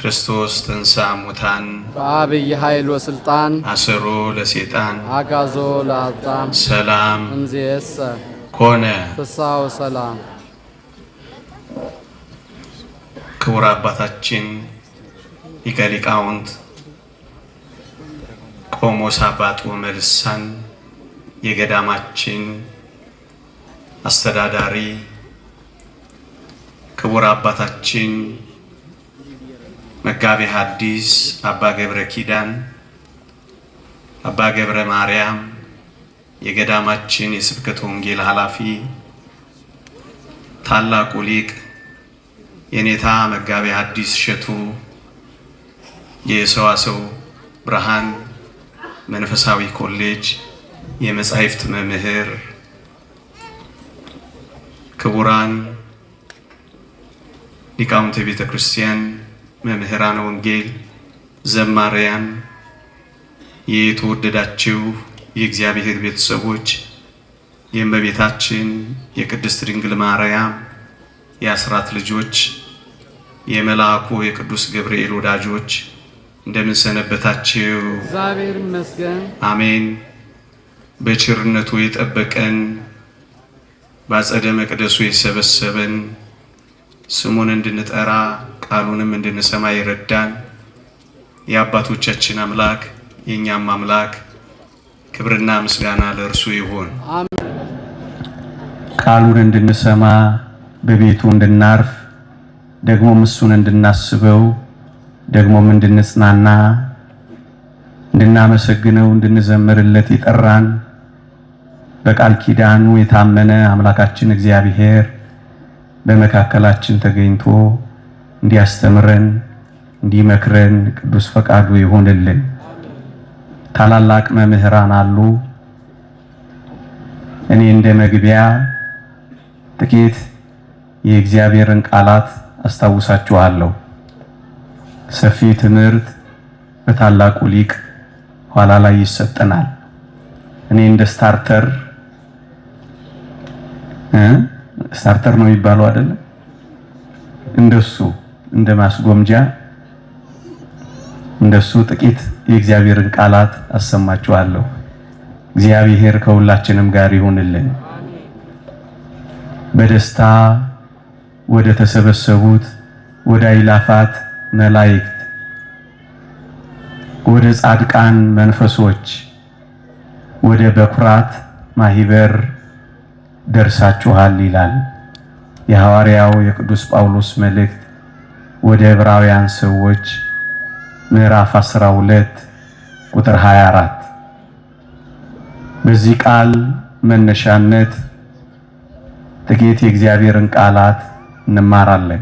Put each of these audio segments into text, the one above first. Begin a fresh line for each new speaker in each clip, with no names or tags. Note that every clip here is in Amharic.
ክርስቶስ ተንሥአ እሙታን
በአብይ ኃይል ወስልጣን
አሰሮ ለሰይጣን
አጋዞ ለአዳም
ሰላም
እንዚየሰ
ኮነ።
ፍስሐ ወሰላም።
ክቡር አባታችን ሊቀ ሊቃውንት ቆሞስ አባ ጡመ ልሳን የገዳማችን አስተዳዳሪ፣ ክቡር አባታችን መጋቤ ሐዲስ አባ ገብረ ኪዳን አባ ገብረ ማርያም የገዳማችን የስብከተ ወንጌል ኃላፊ፣ ታላቁ ሊቅ የኔታ መጋቤ ሐዲስ እሸቱ የሰዋስው ብርሃን መንፈሳዊ ኮሌጅ የመጻሕፍት መምህር፣ ክቡራን ሊቃውንተ ቤተ ክርስቲያን፣ መምህራን ወንጌል፣ ዘማሪያን፣ የተወደዳችሁ የእግዚአብሔር ቤተሰቦች፣ የእመቤታችን የቅድስት ድንግል ማርያም የአስራት ልጆች፣ የመልአኩ የቅዱስ ገብርኤል ወዳጆች እንደምን ሰነበታችሁ?
እግዚአብሔር ይመስገን።
አሜን። በቸርነቱ የጠበቀን በአጸደ መቅደሱ የሰበሰበን ስሙን እንድንጠራ ቃሉንም እንድንሰማ ይረዳን የአባቶቻችን አምላክ የኛም አምላክ ክብርና ምስጋና ለእርሱ ይሁን።
አሜን።
ቃሉን እንድንሰማ በቤቱ እንድናርፍ ደግሞም እሱን እንድናስበው ደግሞም እንድንጽናና እንድናመሰግነው እንድንዘምርለት የጠራን በቃል ኪዳኑ የታመነ አምላካችን እግዚአብሔር በመካከላችን ተገኝቶ እንዲያስተምረን እንዲመክረን ቅዱስ ፈቃዱ ይሆንልን። ታላላቅ መምህራን አሉ። እኔ እንደ መግቢያ ጥቂት የእግዚአብሔርን ቃላት አስታውሳችኋለሁ። ሰፊ ትምህርት በታላቁ ሊቅ ኋላ ላይ ይሰጠናል። እኔ እንደ ስታርተር ነው የሚባለው አይደል? እንደሱ እንደ ማስጎምጃ እንደሱ ጥቂት የእግዚአብሔርን ቃላት አሰማችኋለሁ። እግዚአብሔር ከሁላችንም ጋር ይሁንልን። በደስታ ወደ ተሰበሰቡት ወደ አእላፋት መላእክት ወደ ጻድቃን መንፈሶች ወደ በኩራት ማህበር ደርሳችኋል ይላል የሐዋርያው የቅዱስ ጳውሎስ መልእክት ወደ ዕብራውያን ሰዎች ምዕራፍ 12 ቁጥር 24። በዚህ ቃል መነሻነት ጥቂት የእግዚአብሔርን ቃላት እንማራለን።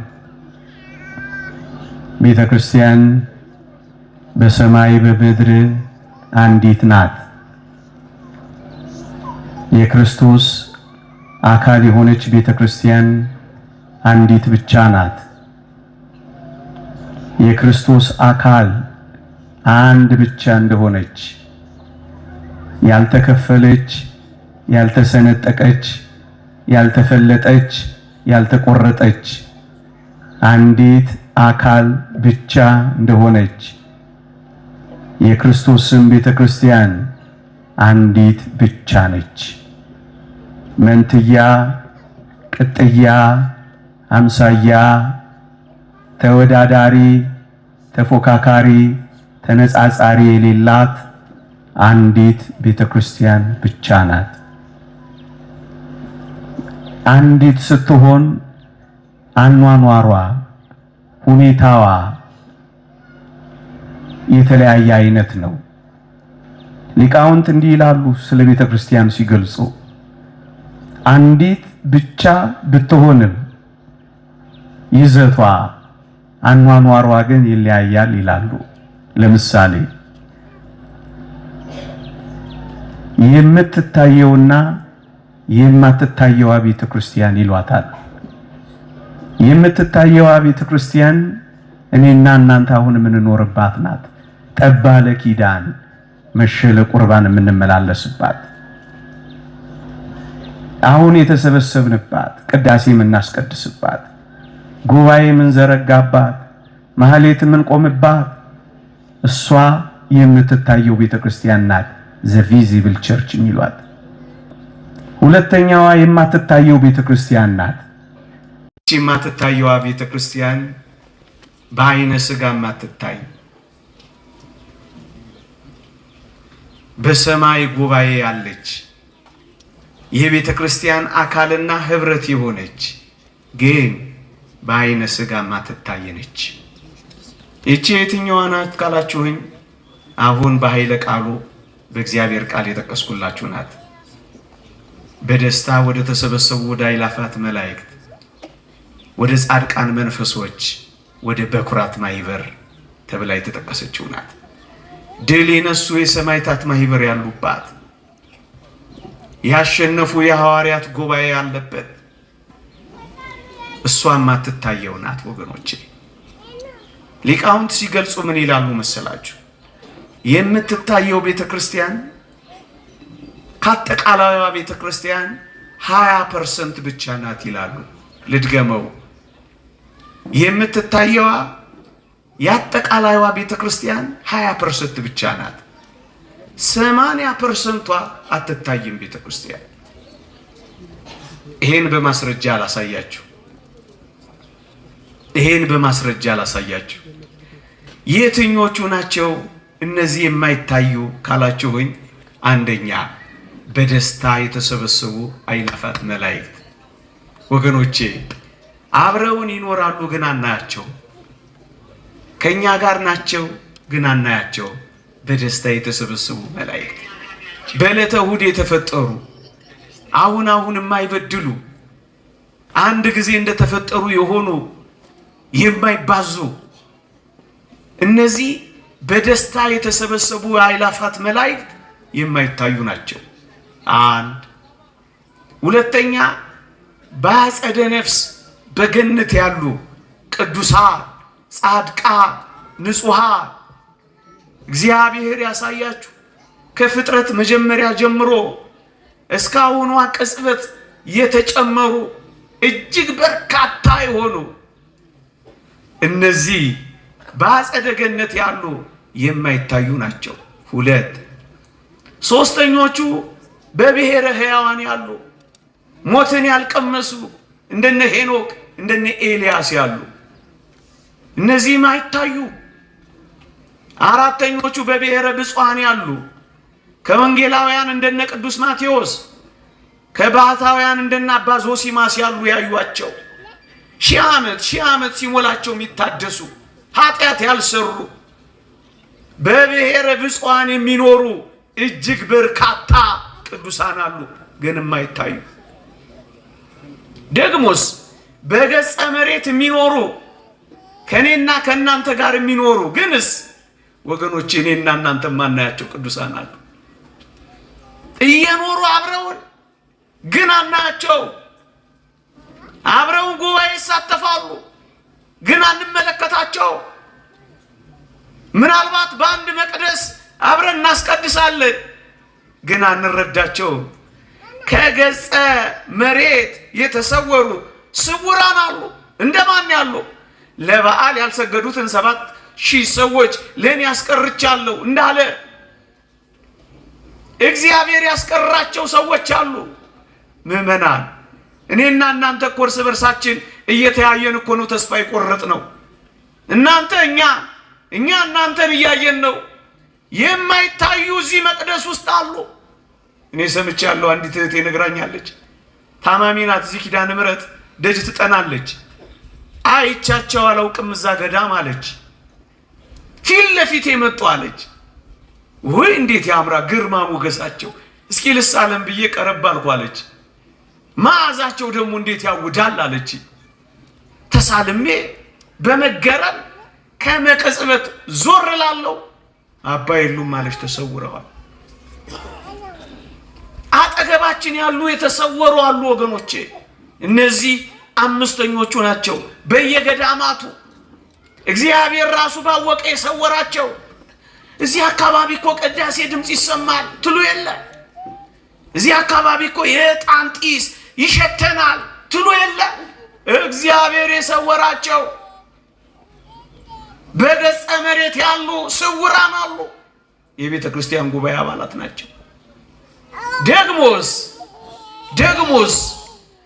ቤተ ክርስቲያን በሰማይ በምድር አንዲት ናት። የክርስቶስ አካል የሆነች ቤተ ክርስቲያን አንዲት ብቻ ናት። የክርስቶስ አካል አንድ ብቻ እንደሆነች ያልተከፈለች፣ ያልተሰነጠቀች፣ ያልተፈለጠች፣ ያልተቆረጠች አንዲት አካል ብቻ እንደሆነች የክርስቶስም ቤተ ክርስቲያን አንዲት ብቻ ነች። መንትያ፣ ቅጥያ፣ አምሳያ፣ ተወዳዳሪ፣ ተፎካካሪ፣ ተነጻጻሪ የሌላት አንዲት ቤተ ክርስቲያን ብቻ ናት። አንዲት ስትሆን አኗኗሯ፣ ሁኔታዋ የተለያየ አይነት ነው። ሊቃውንት እንዲህ ይላሉ ስለ ቤተ ክርስቲያን ሲገልጹ፣ አንዲት ብቻ ብትሆንም ይዘቷ፣ አኗኗሯ ግን ይለያያል ይላሉ። ለምሳሌ የምትታየውና የማትታየዋ ቤተ ክርስቲያን ይሏታል። የምትታየዋ ቤተ ክርስቲያን እኔና እናንተ አሁን የምንኖርባት ናት። ጠባለ ኪዳን መሸለ ቁርባን የምንመላለስባት አሁን የተሰበሰብንባት ቅዳሴ የምናስቀድስባት ጉባኤ የምንዘረጋባት ማህሌት የምንቆምባት እሷ የምትታየው ቤተክርስቲያን ናት። ዘ ቪዚብል ቸርች የሚሏት። ሁለተኛዋ የማትታየው ቤተክርስቲያን ናት። እቺ የማትታየዋ ቤተክርስቲያን በአይነ ስጋ የማትታይ በሰማይ ጉባኤ ያለች የቤተክርስቲያን አካልና ህብረት የሆነች ግን በአይነ ስጋ የማትታይ ነች። እቺ የትኛዋ ናት ካላችሁኝ አሁን በኃይለ ቃሉ በእግዚአብሔር ቃል የጠቀስኩላችሁ ናት። በደስታ ወደ ተሰበሰቡ ወደ አእላፋት መላእክት፣ ወደ ጻድቃን መንፈሶች፣ ወደ በኩራት ማህበር ተብላ የተጠቀሰችው ናት። ድል የነሱ የሰማዕታት ማህበር ያሉባት፣ ያሸነፉ የሐዋርያት ጉባኤ ያለበት እሷ የማትታየው ናት ወገኖቼ። ሊቃውንት ሲገልጹ ምን ይላሉ መሰላችሁ? የምትታየው ቤተክርስቲያን ከአጠቃላይዋ ቤተክርስቲያን 20% ብቻ ናት ይላሉ። ልድገመው። የምትታየዋ የአጠቃላይዋ ቤተክርስቲያን 20% ብቻ ናት። 80% አትታይም ቤተክርስቲያን። ይሄን በማስረጃ አላሳያችሁ። የትኞቹ ናቸው እነዚህ የማይታዩ ካላችሁኝ፣ አንደኛ በደስታ የተሰበሰቡ አእላፋት መላእክት ወገኖቼ፣ አብረውን ይኖራሉ ግን አናያቸው። ከኛ ጋር ናቸው ግን አናያቸው። በደስታ የተሰበሰቡ መላእክት በዕለተ እሑድ የተፈጠሩ አሁን የማይበድሉ አንድ ጊዜ እንደተፈጠሩ የሆኑ የማይባዙ እነዚህ በደስታ የተሰበሰቡ አእላፋት መላእክት የማይታዩ ናቸው። አንድ ሁለተኛ በአጸደ ነፍስ በገነት ያሉ ቅዱሳን ጻድቃን ንጹሃን እግዚአብሔር ያሳያችሁ ከፍጥረት መጀመሪያ ጀምሮ እስካሁኗ ቅጽበት የተጨመሩ እጅግ በርካታ የሆኑ እነዚህ በአጸደ ገነት ያሉ የማይታዩ ናቸው። ሁለት ሶስተኞቹ በብሔረ ሕያዋን ያሉ ሞትን ያልቀመሱ እንደነ ሄኖክ እንደነ ኤልያስ ያሉ እነዚህ ማይታዩ። አራተኞቹ በብሔረ ብፁዓን ያሉ ከወንጌላውያን እንደነ ቅዱስ ማቴዎስ ከባህታውያን እንደነ አባ ዞሲማስ ያሉ ያዩአቸው ሺህ ዓመት ሲሞላቸው የሚታደሱ ኃጢአት ያልሰሩ በብሔረ ብፁዓን የሚኖሩ እጅግ በርካታ ቅዱሳን አሉ ግን የማይታዩ። ደግሞስ በገጸ መሬት የሚኖሩ ከኔና ከናንተ ጋር የሚኖሩ ግንስ ወገኖች እኔና እናንተ ማናያቸው ቅዱሳን አሉ። እየኖሩ አብረውን ግን አናያቸው። አብረውን ጉባኤ ይሳተፋሉ ግን አንመለከታቸው። ምናልባት በአንድ መቅደስ አብረን እናስቀድሳለን ግን አንረዳቸው። ከገጸ መሬት የተሰወሩ ስውራን አሉ። እንደማን ያሉ? ለበዓል ያልሰገዱትን 7,000 ሰዎች ለኔ ያስቀርቻለሁ እንዳለ እግዚአብሔር ያስቀራቸው ሰዎች አሉ። ምዕመናን እኔና እናንተ እኮ እርስ በርሳችን እየተያየን እኮ ነው ተስፋ የቆረጥ ነው። እናንተ እኛ እናንተን እያየን ነው። የማይታዩ እዚህ መቅደስ ውስጥ አሉ። እኔ ሰምቻለሁ። አንዲት እህቴ ነግራኛለች። ታማሚ ናት። እዚህ ኪዳነ ምሕረት ደጅ ትጠናለች። አይቻቸው አላውቅም እዛ ገዳም አለች። ፊት ለፊት የመጡ አለች። ወይ እንዴት ያምራ ግርማ ሞገሳቸው። እስኪ ልሳለም ብዬ ቀረብ አልኩ አለች። መዓዛቸው ደግሞ እንዴት ያውዳል አለች። ተሳልሜ በመገረም ከመቅጽበት ዞር ላለው አባ የሉም አለች። ተሰውረዋል። አጠገባችን ያሉ የተሰወሩ አሉ ወገኖቼ። እነዚህ አምስተኞቹ ናቸው። በየገዳማቱ እግዚአብሔር ራሱ ባወቀ የሰወራቸው። እዚህ አካባቢ እኮ ቅዳሴ ድምጽ ይሰማል ትሉ የለ? እዚህ አካባቢ እኮ የዕጣን ጢስ ይሸተናል ትሉ የለ? እግዚአብሔር የሰወራቸው በገነት ያሉ ስውራን አሉ። የቤተ ክርስቲያን ጉባኤ አባላት ናቸው። ደግሞስ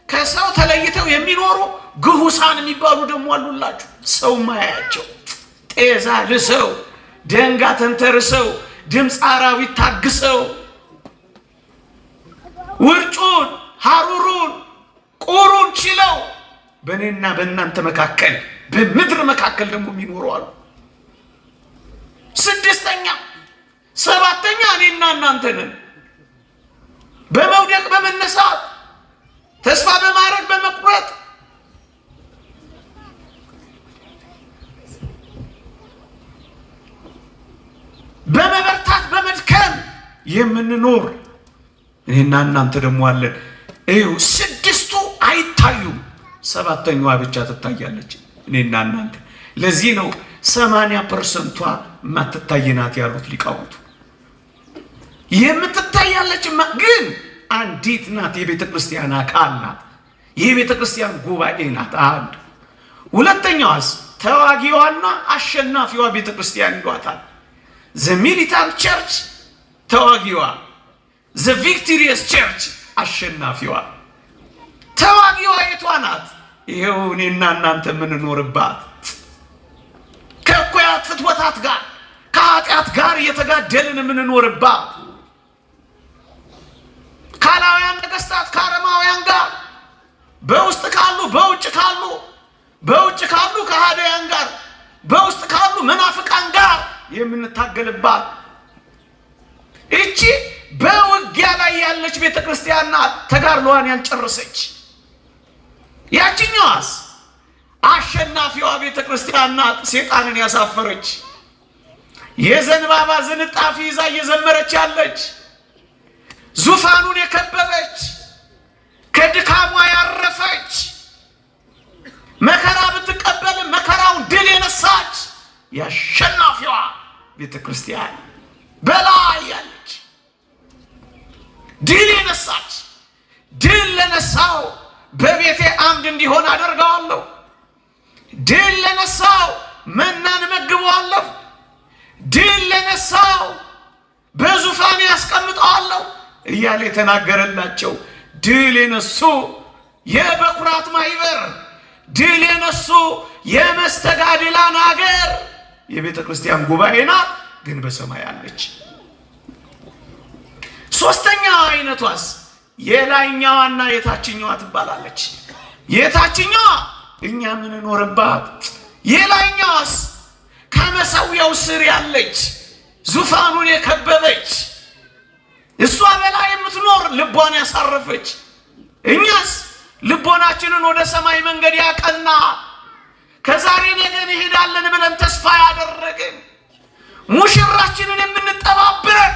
ከሰው ተለይተው የሚኖሩ ግሁሳን የሚባሉ ደግሞ አሉላችሁ። ሰው ማያቸው ጤዛ ልሰው ደንጋ ተንተርሰው ድምፅ አራዊት ታግሰው ውርጩን ሐሩሩን ቁሩን ችለው በእኔና በእናንተ መካከል በምድር መካከል ደግሞ የሚኖሩ አሉ። ስድስተኛ ሰባተኛ እኔና እናንተ ነን። በመውደቅ በመነሳት ተስፋ በማድረግ በመቁረጥ በመበርታት በመድከም የምንኖር እኔና እናንተ ደግሞ አለን። እዩ ስድስቱ አይታዩም፣ ሰባተኛዋ ብቻ ትታያለች። እኔና እናንተ ለዚህ ነው 80% የማትታይ ናት ያሉት ሊቃውንቱ። የምትታያለች ግን አንዲት ናት። የቤተ ክርስቲያን አካል ናት። የቤተ ክርስቲያን ጉባኤ ናት። አንድ ሁለተኛዋስ ተዋጊዋና አሸናፊዋ ቤተ ክርስቲያን ይሏታል። ዘ ሚሊታንት ቸርች ተዋጊዋ፣ ዘ ቪክቶሪየስ ቸርች አሸናፊዋ። ተዋጊዋ የቷ ናት? ይሄው እኔና እናንተ የምንኖርባት ከእኩያት ፍትወታት ጋር ከኃጢአት ጋር እየተጋደልን የምንኖርባት ካላውያን ነገስታት ከአረማውያን ጋር በውስጥ ካሉ በውጭ ካሉ ከሃዲያን ጋር በውስጥ ካሉ መናፍቃን ጋር የምንታገልባት እቺ በውጊያ ላይ ያለች ቤተክርስቲያን ናት። ተጋድሎዋን ያልጨረሰች። ያቺኛዋስ አሸናፊዋ ቤተክርስቲያን ናት። ሴጣንን ያሳፈረች የዘንባባ ዝንጣፊ ይዛ እየዘመረች ያለች ዙፋኑን የከበበች ከድካሟ ያረፈች መከራ ብትቀበልም መከራውን ድል የነሳች የአሸናፊዋ ቤተክርስቲያን በላይ ያለች ድል የነሳች። ድል ለነሳው በቤቴ አምድ እንዲሆን አደርገዋለሁ። ድል ለነሳው መናን መግበዋለሁ። ድል ለነሳው በዙፋኔ ያስቀምጠዋለሁ እያለ የተናገረላቸው ድል የነሱ የበኩራት ማህበር፣ ድል የነሱ የመስተጋድላን ሀገር የቤተ ክርስቲያን ጉባኤ ናት፣ ግን በሰማይ አለች። ሶስተኛዋ አይነቷስ የላይኛዋና የታችኛዋ ትባላለች። የታችኛዋ እኛ የምንኖርባት፣ የላይኛዋስ ከመሠዊያው ስር ያለች ዙፋኑን የከበበች እሷ በላይ የምትኖር ልቧን ያሳረፈች። እኛስ ልቦናችንን ወደ ሰማይ መንገድ ያቀና ከዛሬ ነገ እንሄዳለን ብለን ተስፋ ያደረግን ሙሽራችንን የምንጠባበቅ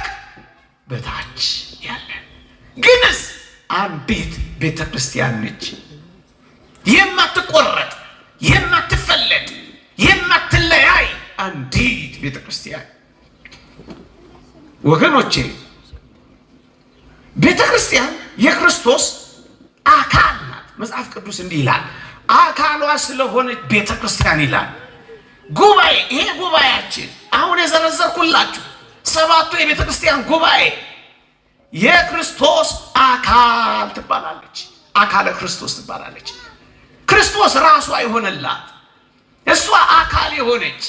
በታች ያለን ግንስ አንዲት ቤተ ክርስቲያን ነች። የማትቆረጥ የማትፈለጥ የማትለያይ አንዲት ቤተ ክርስቲያን። ወገኖቼ ቤተ ክርስቲያን የክርስቶስ አካል ናት። መጽሐፍ ቅዱስ እንዲህ ይላል፣ አካሏ ስለሆነች ቤተ ክርስቲያን ይላል። ጉባኤ፣ ይሄ ጉባኤያችን አሁን የዘረዘርኩላችሁ ሰባቱ የቤተ ክርስቲያን ጉባኤ የክርስቶስ አካል ትባላለች። አካለ ክርስቶስ ትባላለች። ክርስቶስ ራሷ የሆነላት እሷ አካል የሆነች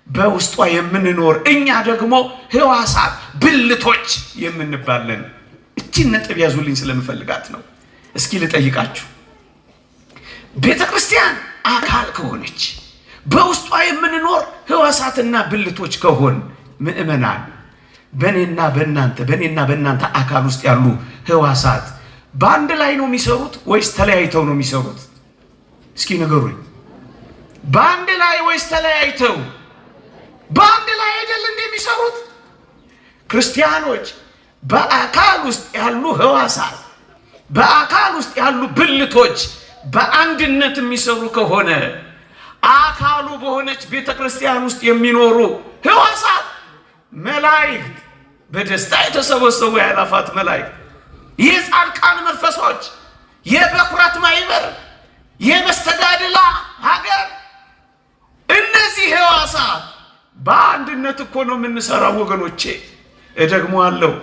በውስጧ የምንኖር እኛ ደግሞ ሕዋሳት ብልቶች የምንባለን። እቺን ነጥብ ያዙልኝ ስለምፈልጋት ነው። እስኪ ልጠይቃችሁ፣ ቤተ ክርስቲያን አካል ከሆነች በውስጧ የምንኖር ሕዋሳትና ብልቶች ከሆን ምእመናን በእኔና በእናንተ አካል ውስጥ ያሉ ሕዋሳት በአንድ ላይ ነው የሚሰሩት ወይስ ተለያይተው ነው የሚሰሩት? እስኪ ንገሩኝ። በአንድ ላይ ወይስ ተለያይተው? በአንድ ላይ አይደል እንደሚሰሩት? ክርስቲያኖች በአካል ውስጥ ያሉ ሕዋሳት በአካል ውስጥ ያሉ ብልቶች በአንድነት የሚሰሩ ከሆነ አካሉ በሆነች ቤተ ክርስቲያን ውስጥ የሚኖሩ ሕዋሳት መላእክት፣ በደስታ የተሰበሰቡ የአእላፋት መላእክት፣ የጻድቃን መንፈሶች፣ የበኩራት ማህበር፣ የመስተጋድላ ሀገር፣ እነዚህ ሕዋሳት በአንድነት እኮ ነው የምንሰራው ወገኖቼ። እደግመዋለሁ፣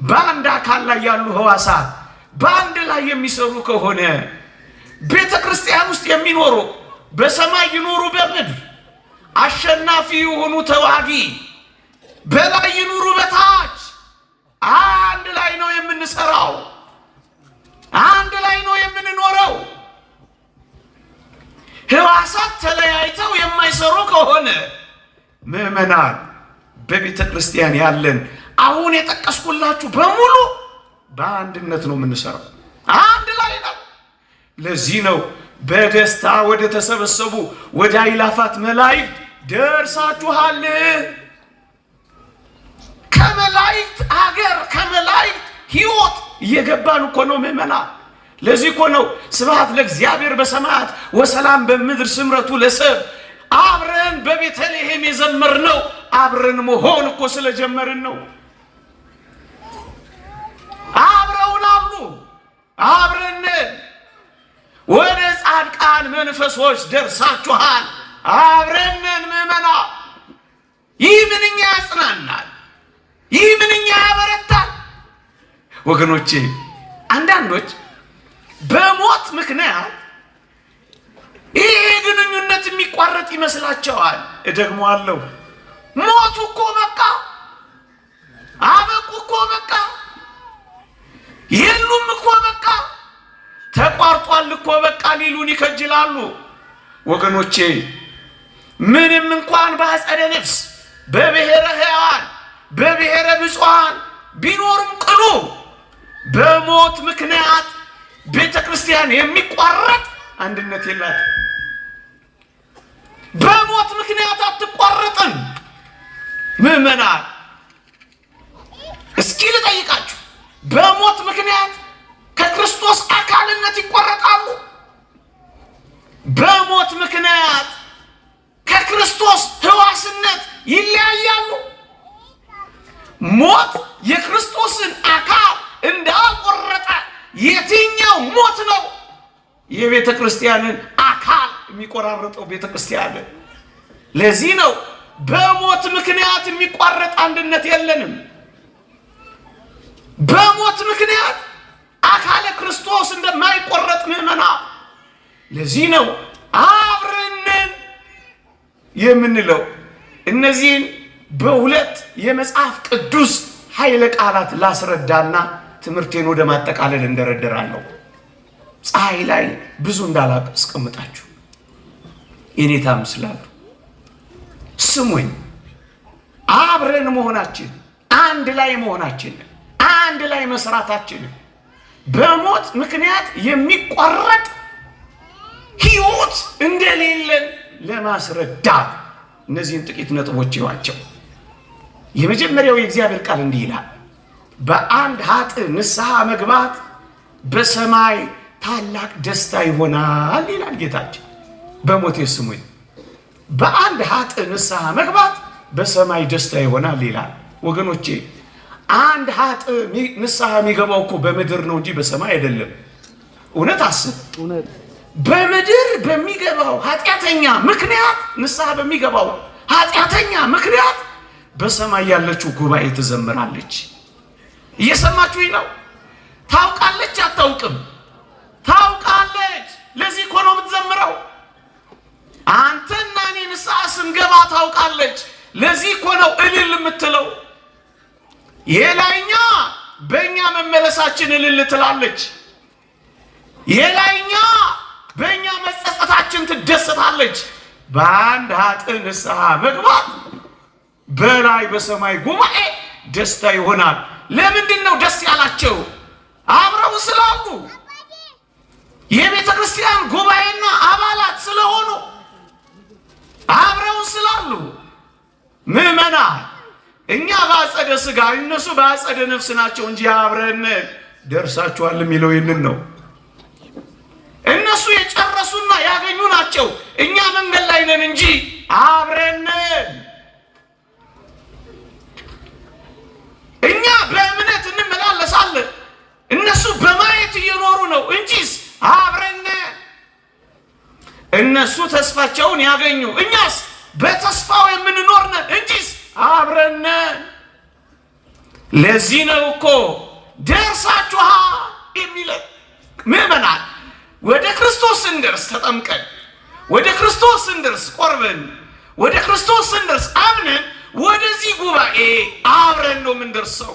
በአንድ አካል ላይ ያሉ ሕዋሳት በአንድ ላይ የሚሰሩ ከሆነ ቤተ ክርስቲያን ውስጥ የሚኖሩ በሰማይ ይኖሩ በምድር አሸናፊ የሆኑ ተዋጊ በላይ ይኖሩ በታች አንድ ላይ ነው የምንሰራው፣ አንድ ላይ ነው የምንኖረው። ሕዋሳት ተለያይተው የማይሰሩ ከሆነ ምዕመናን በቤተ ክርስቲያን ያለን አሁን የጠቀስኩላችሁ በሙሉ በአንድነት ነው የምንሰራው፣ አንድ ላይ ነው። ለዚህ ነው በደስታ ወደ ተሰበሰቡ ወደ አእላፋት መላእክት ደርሳችኋል። ከመላእክት አገር ከመላእክት ሕይወት እየገባን እኮ ነው ምዕመናን። ለዚህ እኮ ነው ስብሐት ለእግዚአብሔር በሰማያት ወሰላም በምድር ስምረቱ ለሰብ አብረን በቤተልሔም የዘመርነው አብረን መሆን እኮ ስለጀመርን ነው። አብረውን አሉ አብረን ወደ ጻድቃን መንፈሶች ደርሳችኋል። አብረንን ምዕመናን። ይህ ምንኛ ያጽናናል፣ ይህ ምንኛ ያበረታል ወገኖቼ። አንዳንዶች በሞት ምክንያት ይሄ ግንኙነት የሚቋረጥ ይመስላቸዋል። እደግመዋለሁ፣ ሞቱ እኮ በቃ አበቁ እኮ በቃ የሉም እኮ በቃ ተቋርጧል እኮ በቃ ሊሉን ይከጅላሉ ወገኖቼ። ምንም እንኳን በአጸደ ነፍስ በብሔረ ሕያዋን በብሔረ ብፁዓን ቢኖሩም ቅሉ በሞት ምክንያት ቤተ ክርስቲያን የሚቋረጥ አንድነት የላትም። በሞት ምክንያት አትቋረጥም ምዕመናን። እስኪ ልጠይቃችሁ፣ በሞት ምክንያት ከክርስቶስ አካልነት ይቆረጣሉ? በሞት ምክንያት ከክርስቶስ ሕዋስነት ይለያያሉ? ሞት የክርስቶስን አካል እንዳቆረጠ የትኛው ሞት ነው የቤተ ክርስቲያንን አካል የሚቆራረጠው? ቤተ ክርስቲያን። ለዚህ ነው በሞት ምክንያት የሚቋረጥ አንድነት የለንም። በሞት ምክንያት አካለ ክርስቶስ እንደማይቆረጥ ምዕመና። ለዚህ ነው አብረን የምንለው። እነዚህን በሁለት የመጽሐፍ ቅዱስ ኃይለ ቃላት ላስረዳና ትምህርቴን ወደ ማጠቃለል እንደረደራለሁ። ፀሐይ ላይ ብዙ እንዳላቅ አስቀምጣችሁ የኔታ ምስላሉ ስሙኝ። አብረን መሆናችን፣ አንድ ላይ መሆናችን፣ አንድ ላይ መስራታችን በሞት ምክንያት የሚቋረጥ ሕይወት እንደሌለን ለማስረዳት እነዚህን ጥቂት ነጥቦች ይዋቸው። የመጀመሪያው የእግዚአብሔር ቃል እንዲህ ይላል፣ በአንድ ኃጥእ ንስሐ መግባት በሰማይ ታላቅ ደስታ ይሆናል ይላል ጌታችን። በሞቴ ስሙኝ፣ በአንድ ኃጥእ ንስሐ መግባት በሰማይ ደስታ ይሆናል ይላል። ወገኖቼ አንድ ኃጥእ ንስሐ የሚገባው እኮ በምድር ነው እንጂ በሰማይ አይደለም። እውነት አስብ። በምድር በሚገባው ኃጢአተኛ ምክንያት ንስሐ በሚገባው ኃጢአተኛ ምክንያት በሰማይ ያለችው ጉባኤ ትዘምራለች። እየሰማችሁኝ ነው? ታውቃለች አታውቅም? ታውቃለች። ለዚህ እኮ ነው የምትዘምረው። አንተና እኔ ንስሐ ስንገባ ታውቃለች። ለዚህ እኮ ነው እልል የምትለው። የላይኛ በእኛ መመለሳችን እልል ትላለች። የላይኛ በእኛ መጸጸታችን ትደሰታለች። በአንድ ኃጥእ ንስሐ መግባት በላይ በሰማይ ጉባኤ ደስታ ይሆናል። ለምንድን ነው ደስ ያላቸው? አብረው ስላሉ፣ የቤተ ክርስቲያን ጉባኤና አባላት ስለሆኑ፣ አብረው ስላሉ። ምዕመናን እኛ በአጸደ ሥጋ እነሱ በአጸደ ነፍስ ናቸው እንጂ አብረን ደርሳችኋል የሚለው ይህንን ነው። እነሱ የጨረሱና ያገኙ ናቸው። እኛ መንገድ ላይ ነን እንጂ አብረን። እኛ በእምነት እንመላለሳለን፣ እነሱ በማየት እየኖሩ ነው እንጂስ አብረን። እነሱ ተስፋቸውን ያገኙ፣ እኛስ በተስፋው የምንኖር ነን። ለዚህ ነው እኮ ደርሳችኋል የሚለን። ምዕመናን ወደ ክርስቶስ ስንደርስ ተጠምቀን፣ ወደ ክርስቶስ ስንደርስ ቆርበን፣ ወደ ክርስቶስ ስንደርስ አምነን ወደዚህ ጉባኤ አብረን ነው የምንደርሰው።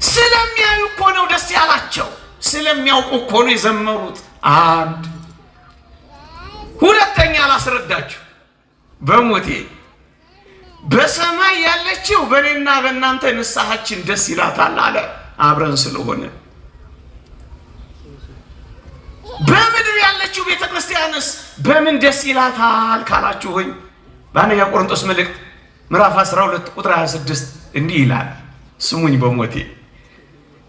ስለሚያዩ እኮ ነው ደስ ያላቸው፣ ስለሚያውቁ እኮ ነው የዘመሩት። አንድ ሁለተኛ ላስረዳችሁ። በሞቴ በሰማይ ያለችው በእኔና በእናንተ ንስሐችን ደስ ይላታል አለ። አብረን ስለሆነ በምድር ያለችው ቤተክርስቲያንስ በምን ደስ ይላታል ካላችሁኝ በአንደኛ ቆሮንቶስ መልእክት ምዕራፍ 12 ቁጥር 26 እንዲህ ይላል። ስሙኝ በሞቴ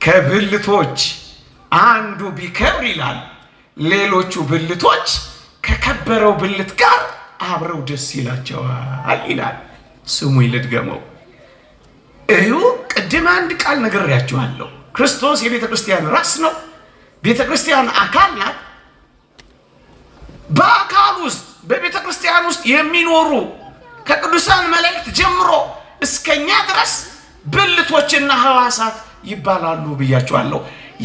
ከብልቶች አንዱ ቢከብር ይላል ሌሎቹ ብልቶች ከከበረው ብልት ጋር አብረው ደስ ይላቸዋል ይላል። ስሙኝ ልድገመው። እዩ ቅድም አንድ ቃል ነግሬያችኋለሁ። ክርስቶስ የቤተ ክርስቲያን ራስ ነው። ቤተ ክርስቲያን አካል ናት። በአካል ውስጥ በቤተ ክርስቲያን ውስጥ የሚኖሩ ከቅዱሳን መላእክት ጀምሮ እስከኛ ድረስ ብልቶችና ሕዋሳት ይባላሉ ብያችኋለሁ።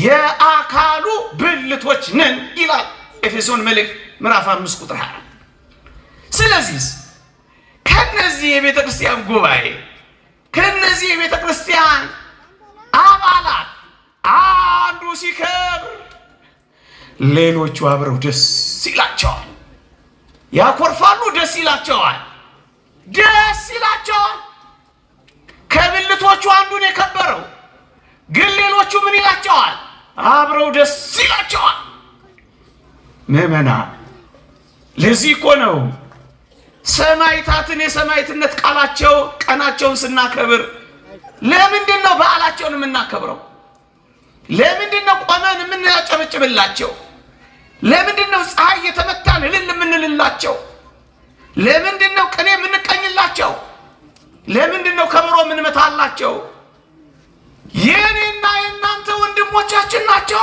የአካሉ ብልቶች ነን ይላል ኤፌሶን መልእክት ምዕራፍ 5 ቁጥር 20። ስለዚህ ከነዚህ የቤተ ክርስቲያን ጉባኤ ከነዚህ የቤተ ክርስቲያን አባላት አንዱ ሲከብር ሌሎቹ አብረው ደስ ይላቸዋል፣ ያኮርፋሉ፣ ደስ ይላቸዋል፣ ደስ ይላቸዋል። ከብልቶቹ አንዱን የከበረው ግን ሌሎቹ ምን ይላቸዋል? አብረው ደስ ይላቸዋል። ምዕመናን ለዚህ እኮ ነው ሰማዕታትን የሰማዕትነት ቀናቸውን ስናከብር ለምንድን ነው በዓላቸውን የምናከብረው? ለምንድን ነው ቆመን የምናጨበጭብላቸው? ለምንድን ነው ፀሐይ የተመታን እልል የምንልላቸው? ለምንድን ነው ቅኔ የምንቀኝላቸው? ለምንድን ነው ከበሮ የምንመታላቸው? የኔና የእናንተ ወንድሞቻችን ናቸው።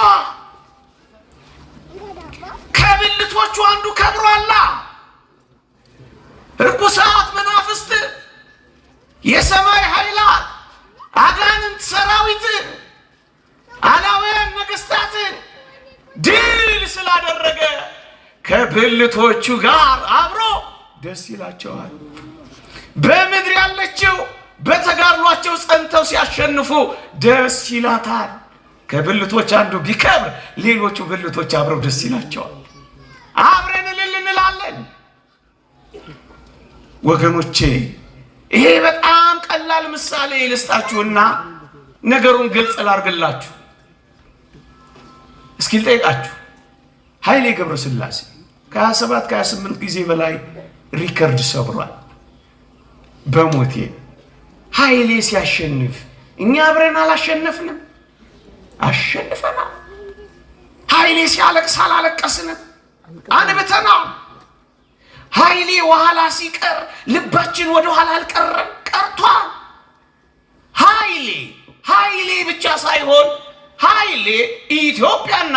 ከብልቶቹ አንዱ ከብሯላ። ርኩሳት መናፍስት፣ የሰማይ ኃይላት፣ አጋንንት ሰራዊት፣ አላውያን ነገስታትን ድል ስላደረገ ከብልቶቹ ጋር አብሮ ደስ ይላቸዋል። በምድር ያለችው በተጋድሏቸው ጸንተው ሲያሸንፉ ደስ ይላታል። ከብልቶች አንዱ ቢከብር ሌሎቹ ብልቶች አብረው ደስ ይላቸዋል። አብረን እልል እንላለን። ወገኖቼ ይሄ በጣም ቀላል ምሳሌ ልስጣችሁና ነገሩን ግልጽ ላድርግላችሁ። እስኪ ልጠይቃችሁ። ኃይሌ ገብረስላሴ ከ27 ከ28 ጊዜ በላይ ሪከርድ ሰብሯል። በሞቴ ኃይሌ ሲያሸንፍ እኛ አብረን አላሸነፍንም? አሸንፈናል። ኃይሌ ሲያለቅስ አላለቀስንም? አንብተናል። ኃይሌ ወኋላ ሲቀር ልባችን ወደ ኋላ አልቀረም፣ ቀርቷል። ኃይሌ ብቻ ሳይሆን ኃይሌ ኢትዮጵያና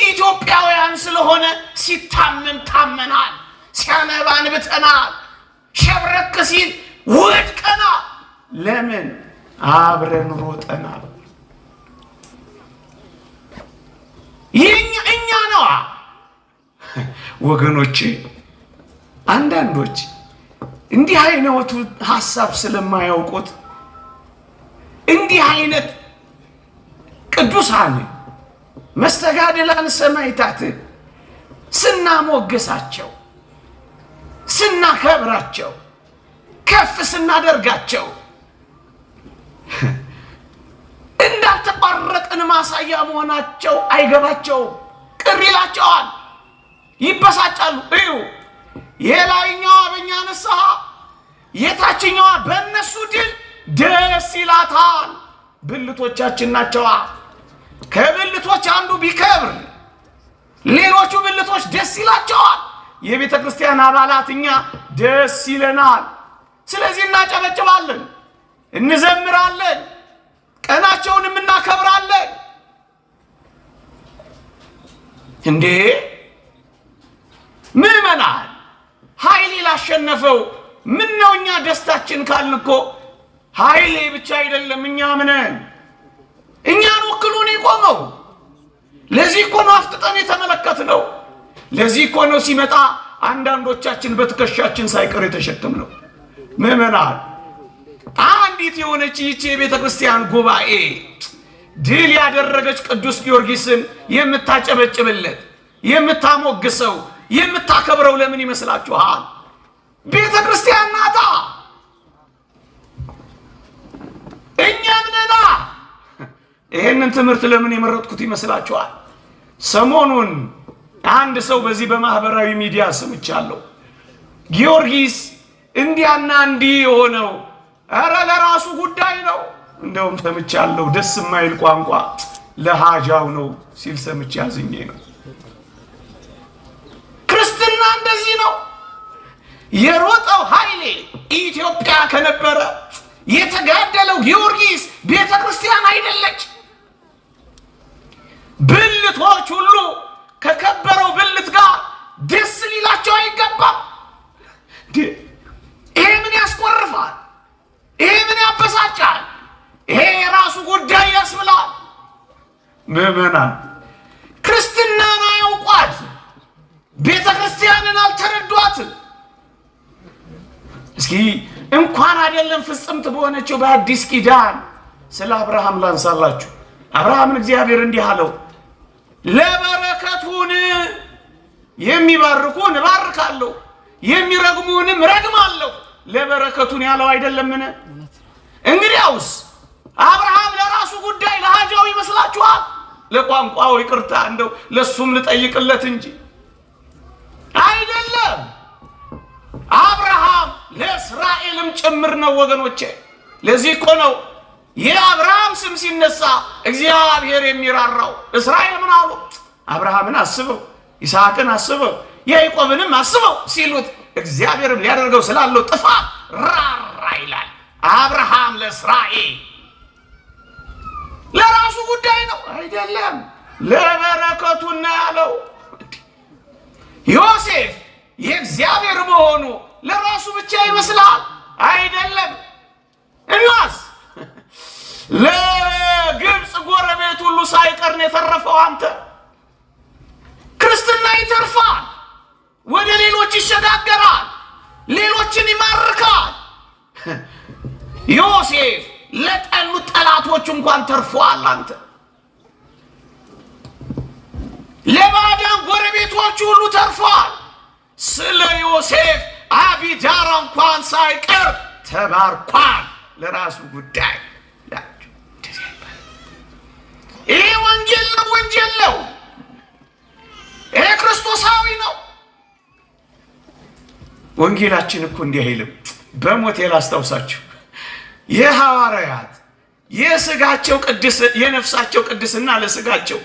ኢትዮጵያውያን ስለሆነ ሲታመም ታመናል፣ ሲያነባ አንብተናል፣ ሸብረክ ሲል ወድቀናል። ለምን? አብረን ሮጠናል። እኛ ነዋ ወገኖቼ። አንዳንዶች እንዲህ አይነቱ ሐሳብ ስለማያውቁት እንዲህ አይነት ቅዱሳን መስተጋድላን ሰማዕታት ስናሞገሳቸው፣ ስናከብራቸው፣ ከፍ ስናደርጋቸው እንዳልተቋረጥን ማሳያ መሆናቸው አይገባቸውም። ቅር ይላቸዋል፣ ይበሳጫሉ። እዩ የላይኛዋ በእኛ ንስሐ፣ የታችኛዋ በእነሱ ድል ደስ ይላታል። ብልቶቻችን ናቸዋ። ከብልቶች አንዱ ቢከብር ሌሎቹ ብልቶች ደስ ይላቸዋል። የቤተ ክርስቲያን አባላት እኛ ደስ ይለናል። ስለዚህ እናጨበጭባለን፣ እንዘምራለን፣ ቀናቸውንም እናከብራለን። እንዴ ምዕመናን፣ ኃይሌ ላሸነፈው ምን ነው እኛ ደስታችን ካልን እኮ ኃይሌ ብቻ አይደለም እኛ ምነን እኛን ወክሎ ነው የቆመው። ለዚህ እኮ ነው አፍጥጠን የተመለከትነው። ለዚህ እኮ ነው ሲመጣ አንዳንዶቻችን በትከሻችን ሳይቀር የተሸከምነው። ምእመናን አንዲት የሆነች ይህች የቤተ ክርስቲያን ጉባኤ ድል ያደረገች ቅዱስ ጊዮርጊስን የምታጨበጭብለት የምታሞግሰው የምታከብረው ለምን ይመስላችኋል? ቤተ ክርስቲያን ናታ። እኛም ነና። ይሄንን ትምህርት ለምን የመረጥኩት ይመስላችኋል? ሰሞኑን አንድ ሰው በዚህ በማህበራዊ ሚዲያ ሰምቻለሁ። ጊዮርጊስ እንዲያና እንዲህ የሆነው ኧረ ለራሱ ጉዳይ ነው። እንደውም ሰምቻለሁ ደስ የማይል ቋንቋ ለሃጃው ነው ሲል ሰምቼ አዝኜ ነው። ክርስትና እንደዚህ ነው። የሮጠው ኃይሌ ኢትዮጵያ ከነበረ የተጋደለው ጊዮርጊስ ቤተ ክርስቲያን አይደለች። ብልቶች ሁሉ ከከበረው ብልት ጋር ደስ ሊላቸው አይገባም። ይሄ ምን ያስቆርፋል? ይሄ ምን ያበሳጫል? ይሄ የራሱ ጉዳይ ያስብላል። ምእመናን ክርስትናን አያውቋት፣ ቤተ ክርስቲያንን አልተረዷትም። እስኪ እንኳን አይደለም ፍጽምት በሆነችው በአዲስ ኪዳን ስለ አብርሃም ላንሳላችሁ። አብርሃምን እግዚአብሔር እንዲህ አለው፣ ለበረከቱን የሚባርኩን እባርካለሁ የሚረግሙንም ረግማለሁ። ለበረከቱን ያለው አይደለምን? እንግዲያውስ አብርሃም ለራሱ ጉዳይ ለሃጃው ይመስላችኋል? ለቋንቋው ይቅርታ እንደው ለሱም ልጠይቅለት እንጂ አይደለም። አብርሃም ለእስራኤልም ጭምር ነው ወገኖቼ። ለዚህ እኮ ነው የአብርሃም ስም ሲነሳ እግዚአብሔር የሚራራው። እስራኤል ምን አሉ? አብርሃምን አስበው፣ ይስሐቅን አስበው፣ ያዕቆብንም አስበው ሲሉት እግዚአብሔርም ሊያደርገው ስላለው ጥፋት ራራ ይላል። አብርሃም ለእስራኤል ለራሱ ጉዳይ ነው አይደለም፣ ለበረከቱ ነው ያለው። ዮሴፍ የእግዚአብሔር መሆኑ ለራሱ ብቻ ይመስላል አይደለም። እናስ ለግብፅ ጎረቤት ሁሉ ሳይቀር ነው የተረፈው። አንተ ክርስትና ይተርፋል፣ ወደ ሌሎች ይሸጋገራል፣ ሌሎችን ይማርካል። ዮሴፍ ለጠሉት ጠላቶች እንኳን ተርፏል። አንተ ለባዕዳን ጎረቤቶች ሁሉ ተርፏል። ስለ ዮሴፍ አቢዳራ እንኳን ሳይቀር ተባርኳል። ለራሱ ጉዳይ ይሄ ወንጌል ነው፣ ወንጌል ነው። ይሄ ክርስቶሳዊ ነው። ወንጌላችን እኮ እንዲህ አይልም። በሞት ላስታውሳችሁ የሐዋርያት የስጋቸው ቅድስ የነፍሳቸው ቅድስና ለስጋቸው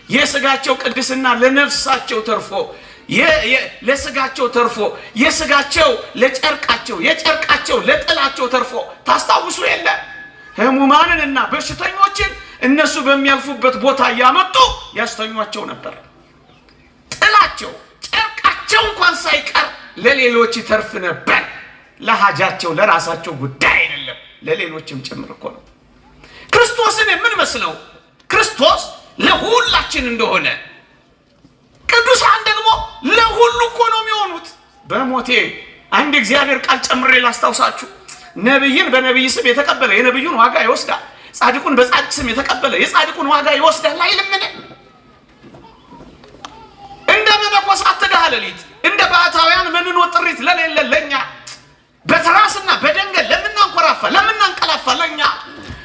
የስጋቸው ቅድስና ለነፍሳቸው ተርፎ ለስጋቸው ተርፎ የስጋቸው ለጨርቃቸው የጨርቃቸው ለጥላቸው ተርፎ ታስታውሱ የለ ህሙማንንና በሽተኞችን እነሱ በሚያልፉበት ቦታ እያመጡ ያስተኟቸው ነበር። ጥላቸው ጨርቃቸው እንኳን ሳይቀር ለሌሎች ይተርፍ ነበር። ለሃጃቸው ለራሳቸው ጉዳይ አይደለም፣ ለሌሎችም ጭምር እኮ ነው። ክርስቶስን የምንመስለው ክርስቶስ ለሁላችን እንደሆነ ቅዱሳን ደግሞ ለሁሉ እኮ ነው የሚሆኑት። በሞቴ አንድ እግዚአብሔር ቃል ጨምሬ ላስታውሳችሁ። ነብይን በነብይ ስም የተቀበለ የነብዩን ዋጋ ይወስዳል፣ ጻድቁን በጻድቅ ስም የተቀበለ የጻድቁን ዋጋ ይወስዳል አይልምን? እንደ መነኮሳት ተጋህ ሌሊት እንደ ባሕታውያን መንኖ ጥሪት ለሌለ ለኛ በትራስና በደንገል ለምናንኮራፋ ለምናንቀላፋ ለኛ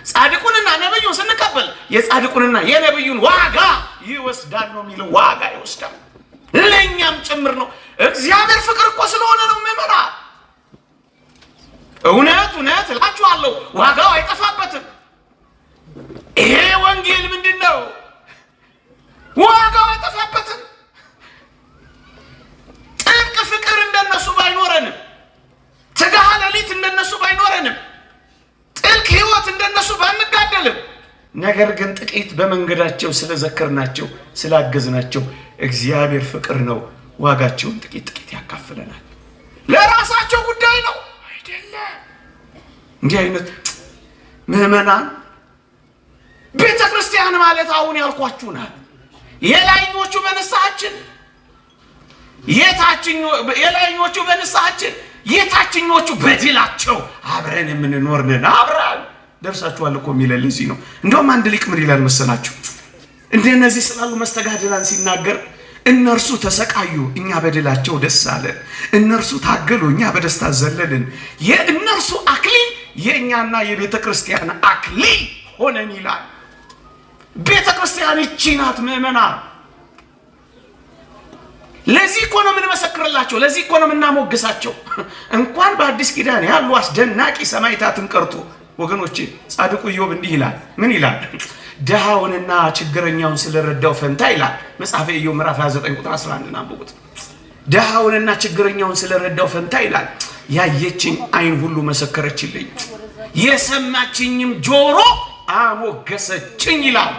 ጻድቁንና ነብዩን ስንቀበል የጻድቁንና የነብዩን ዋጋ ይወስዳል ነው የሚለው። ዋጋ ይወስዳል ለኛም ጭምር ነው። እግዚአብሔር ፍቅር እኮ ስለሆነ ነው የሚመራ። እውነት እውነት እላችኋለሁ ዋጋው አይጠፋበትም። ይሄ ወንጌል ምንድነው? ዋጋው አይጠፋበትም። ጥልቅ ፍቅር እንደነሱ ባይኖረንም፣ ትጋሃ ሌሊት እንደነሱ ባይኖረንም፣ ጥልቅ ሕይወት እንደነሱ ባንጋደልም፣ ነገር ግን ጥቂት በመንገዳቸው ስለዘከርናቸው ስላገዝናቸው እግዚአብሔር ፍቅር ነው ዋጋቸውን ጥቂት ጥቂት ያካፍለናል። ለራሳቸው ጉዳይ ነው እንዲህ አይነት ምዕመናን ቤተ ክርስቲያን ማለት አሁን ያልኳችሁ ናት። የላይኞቹ በንስሐችን የላይኞቹ በንስሐችን የታችኞቹ በድላቸው አብረን የምንኖር ነን። አብረን ደርሳችኋል እኮ የሚለን ለዚህ ነው። እንደውም አንድ ሊቅ ምን ይላል መሰላችሁ? እንደነዚህ ስላሉ መስተጋድላን ሲናገር እነርሱ ተሰቃዩ፣ እኛ በድላቸው ደስ አለን። እነርሱ ታገሉ፣ እኛ በደስታ ዘለልን። የእነርሱ አክሊል የእኛና የቤተ ክርስቲያን አክሊል ሆነን ይላል። ቤተ ክርስቲያን ይቺ ናት ምዕመናን። ለዚህ እኮ ነው የምንመሰክርላቸው፣ ለዚህ እኮ ነው የምናሞግሳቸው። እንኳን በአዲስ ኪዳን ያሉ አስደናቂ ሰማዕታትን ቀርቶ ወገኖቼ፣ ጻድቁ ኢዮብ እንዲህ ይላል። ምን ይላል? ድሃውንና ችግረኛውን ስለረዳው ፈንታ ይላል መጽሐፈ ኢዮብ ምዕራፍ 29 ቁጥር 11 አንብቡት። ድሃውንና ችግረኛውን ስለረዳው ፈንታ ይላል ያየችኝ ዓይን ሁሉ መሰከረችልኝ፣ የሰማችኝም ጆሮ አሞገሰችኝ ይላል።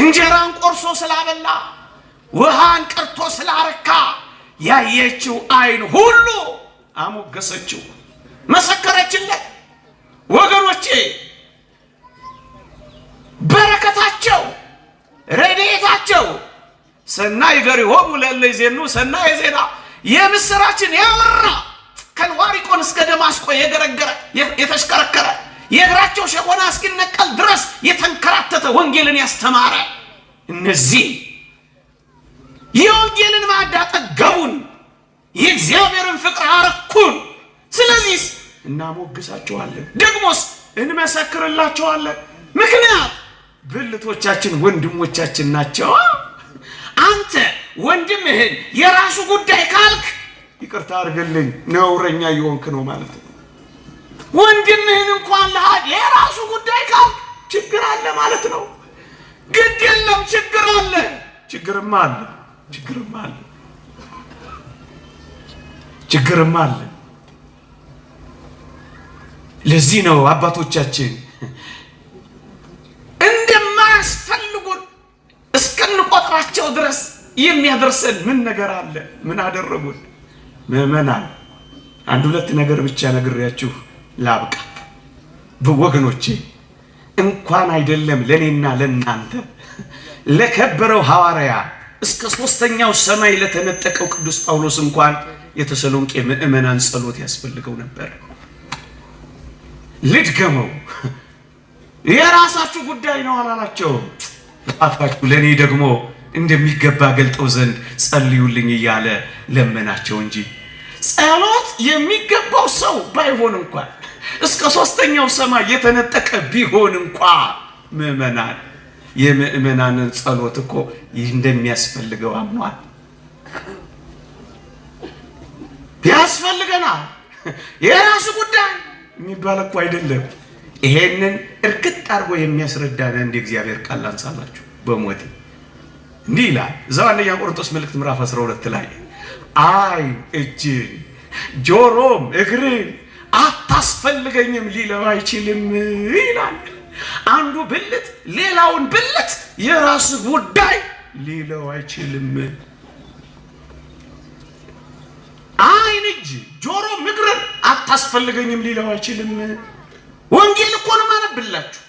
እንጀራን ቆርሶ ስላበላ ውሃን ቀርቶ ስላረካ ያየችው ዓይን ሁሉ አሞገሰችው፣ መሰከረችለት። ወገኖቼ በረከታቸው ረድኤታቸው ሰናይ ገሪሆሙ ለእለ ይዜኑ ሰናየ ዜና የምስራችን ያወራ ከልዋሪቆን እስከ ደማስቆ የገረገረ የተሽከረከረ የእግራቸው ሸቆና እስኪነቀል ድረስ የተንከራተተ ወንጌልን ያስተማረ እነዚህ የወንጌልን ማዕድ አጠገቡን፣ የእግዚአብሔርን ፍቅር አረኩን። ስለዚህ እናሞግሳቸዋለን፣ ደግሞስ እንመሰክርላቸዋለን። ምክንያት ብልቶቻችን ወንድሞቻችን ናቸው። አንተ ወንድምህን የራሱ ጉዳይ ካልክ ይቅርታ አድርግልኝ ነውረኛ የሆንክ ነው ማለት ነው። ወንድምህን እንኳን የራሱ ጉዳይ ካልክ ችግር አለ ማለት ነው። ግድ የለም ችግር አለ፣ ችግርማ አለ፣ ችግርማ አለ፣ ችግርማ አለ። ለዚህ ነው አባቶቻችን እንደማያስፈልጉን እስከንቆጥራቸው ድረስ የሚያደርሰን ምን ነገር አለ? ምን አደረጉን? ምዕመናን አንድ ሁለት ነገር ብቻ ነግሬያችሁ ላብቃ። ወገኖቼ እንኳን አይደለም ለኔና ለናንተ ለከበረው ሐዋርያ እስከ ሶስተኛው ሰማይ ለተነጠቀው ቅዱስ ጳውሎስ እንኳን የተሰሎንቄ ምዕመናን ጸሎት ያስፈልገው ነበር። ልድገመው፣ የራሳችሁ ጉዳይ ነው አላላቸው። አባታችሁ ለኔ ደግሞ እንደሚገባ ገልጠው ዘንድ ጸልዩልኝ እያለ ለመናቸው እንጂ ጸሎት የሚገባው ሰው ባይሆን እንኳን እስከ ሶስተኛው ሰማይ የተነጠቀ ቢሆን እንኳን ምዕመናን የምዕመናንን ጸሎት እኮ እንደሚያስፈልገው አምኗል። ያስፈልገናል። የራሱ ጉዳይ የሚባል እኮ አይደለም። ይሄንን እርግጥ አድርጎ የሚያስረዳን እንደ እግዚአብሔር ቃል አንሳላችሁ በሞቴ እንዲህ ይላል እዛው አንደኛ ቆሮንቶስ መልእክት ምዕራፍ 12 ላይ ዓይን እጅን ጆሮም እግርን አታስፈልገኝም ሊለው አይችልም ይላል። አንዱ ብልት ሌላውን ብልት የራሱ ጉዳይ ሊለው አይችልም። ዓይን እጅ ጆሮም እግርን አታስፈልገኝም ሊለው አይችልም። ወንጌል እኮ ነው ማነብላችሁ።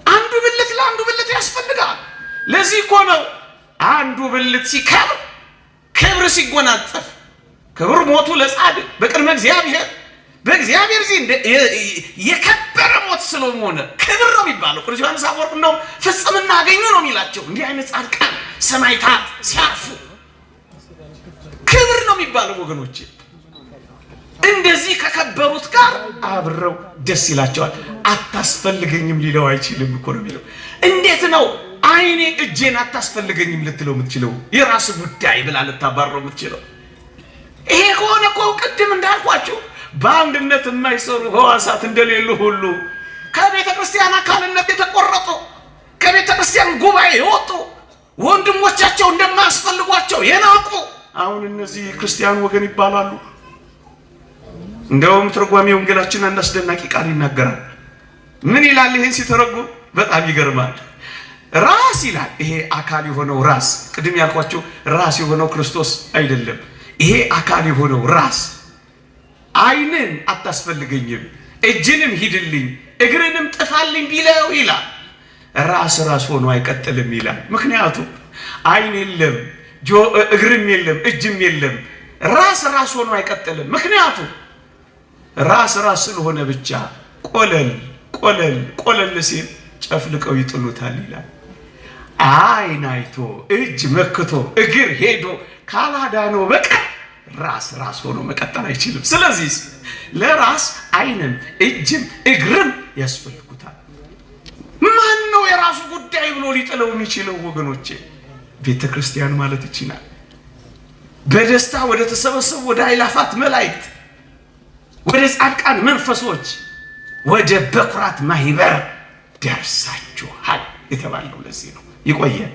አንዱ ብልት ለአንዱ ብልት ያስፈልጋል። ለዚህ እኮ ነው አንዱ ብልት ሲከብር ክብር ሲጎናጸፍ ክብር ሞቱ ለጻድቅ በቅድመ እግዚአብሔር በእግዚአብሔር ዘንድ የከበረ ሞት ስለሆነ ክብር ነው የሚባለው። ቅዱስ ዮሐንስ አፈወርቅ ነው ፍጽምና አገኙ ነው የሚላቸው። እንዲህ አይነት ጻድቃን ሰማዕታት ሲያርፉ ክብር ነው የሚባለው ወገኖቼ። እንደዚህ ከከበሩት ጋር አብረው ደስ ይላቸዋል። አታስፈልገኝም ሊለው አይችልም እኮ ነው የሚለው። እንዴት ነው ዓይኔ እጄን አታስፈልገኝም ልትለው የምትችለው? የራስ ጉዳይ ብላ ልታባረው የምትችለው? ይሄ ከሆነ እኮ ቅድም እንዳልኳችሁ በአንድነት የማይሰሩ ሕዋሳት እንደሌሉ ሁሉ ከቤተ ክርስቲያን አካልነት የተቆረጡ ከቤተ ክርስቲያን ጉባኤ የወጡ ወንድሞቻቸው እንደማያስፈልጓቸው የናቁ አሁን እነዚህ ክርስቲያን ወገን ይባላሉ። እንደውም ትርጓሜ ወንጌላችን አንድ አስደናቂ ቃል ይናገራል። ምን ይላል? ይሄን ሲተረጉም በጣም ይገርማል። ራስ ይላል። ይሄ አካል የሆነው ራስ ቅድም ያልኳቸው ራስ የሆነው ክርስቶስ አይደለም። ይሄ አካል የሆነው ራስ ዓይንን አታስፈልገኝም እጅንም ሂድልኝ እግርንም ጥፋልኝ ቢለው ይላል። ራስ ሆኖ አይቀጥልም ይላል። ምክንያቱም ዓይን የለም እግርም የለም እጅም የለም። ራስ ሆኖ አይቀጥልም። ምክንያቱም ራስ ስለሆነ ብቻ ቆለል ሲል ጨፍልቀው ይጥሉታል ይላል። ዓይን አይቶ እጅ መክቶ እግር ሄዶ ካላዳነው በቀር ራስ ሆኖ መቀጠል አይችልም። ስለዚህ ለራስ ዓይንም እጅም እግርም ያስፈልጉታል። ማን ነው የራሱ ጉዳይ ብሎ ሊጥለው የሚችለው? ወገኖቼ ቤተ ክርስቲያን ማለት ይችላል። በደስታ ወደ ተሰበሰቡ ወደ አእላፋት መላእክት ወደ ጻድቃን መንፈሶች ወደ በኩራት ማህበር ደርሳችኋል የተባለው ለዚህ ነው። ይቆያል።